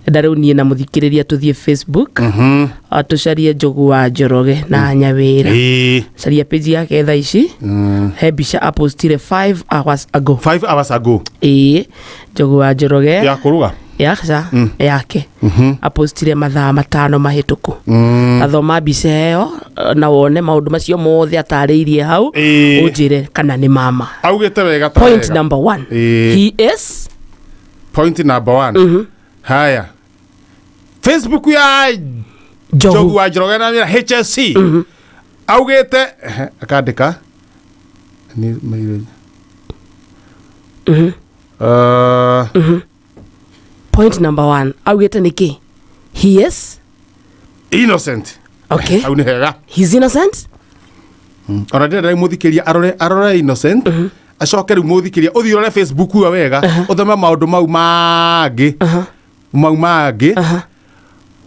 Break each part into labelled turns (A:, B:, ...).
A: Ndareu nie na muthikiriria tuthie Facebook. Tucarie Njogu Wa Njoroge na Nyawira. Caria page yake thaa ici. He bica apostire 5 hours ago.
B: 5 hours ago.
A: Njogu Wa Njoroge.
B: Ya kuruga.
A: Yacha yake. Apostire mathaa 5 mahituku. Athoma bica eo na wone maundu macio mothe atariirie hau. Ujire kana ni mama.
B: Augite wega ta.
A: Point number 1. He is.
B: Point number 1. Haya. Facebook ya Njogu Wa Njoroge na HSC. Augite akandika ni maire.
A: Point number 1. Augite niki? He is
B: innocent.
A: Okay.
B: Au ni hega.
A: He's innocent?
B: Ora ndira muthikiria arore innocent. Acoke ru muthikiria uthi urore Facebook wa wega uthoma maundu mau mangi. Mau mangi.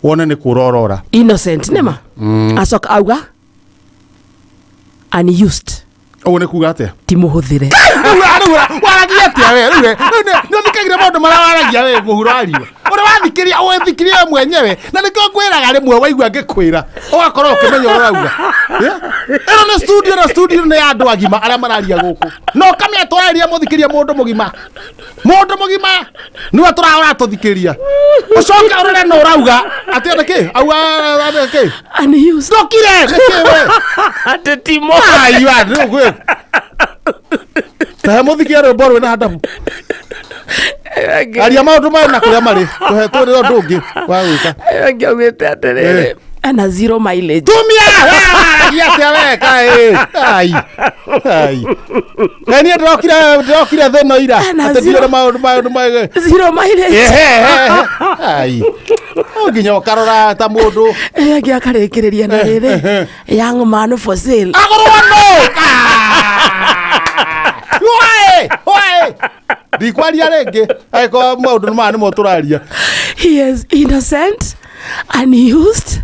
B: Wona ni kurorora.
A: Innocent nema. Acoka auga unused.
B: One kuuga atia?
A: Timuhuthire.
B: Waragia atia we? No nikagira maundu mara waragia we muhurari. Ora wathikiria wethikiria mwenyewe na nikio kwiraga rimwe waigua ngikwira. Ugakorwo ukimenya urauga. Ero na studio ni andu agima aria mararia guku. No kamia twaria muthikiria mundu mugima. Mundu mugima. Niwe turahora tuthikiria. Ucoka urore no urauga ati ndiki? Auga ndiki?
A: Unused.
B: Ndokire ndiki we.
A: Ati timo.
B: Ayu adu. Ta muthikiria rwimbo rwina adabu. Aria maundu mari na kuria mari tuhetwo ri ndungi wa gwika
A: ngiaugite atiriri ana 0 mileage
B: tumia atia weka ai kani ndokira theno ira atethire maundu mari
A: 0 mileage
B: ai nginya ukarora ta mundu
A: ngiakarikiria na riri young man for sale
B: agorwa no Why? Dikwaria renge aiko maundu mani moturaria.
A: He is innocent, unused,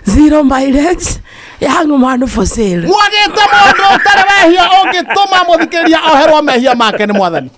A: 0 mileage, young man for sale.
B: Mwagite mundu utarehia ungituma muthikiria oherwa mehia make ni mwathani.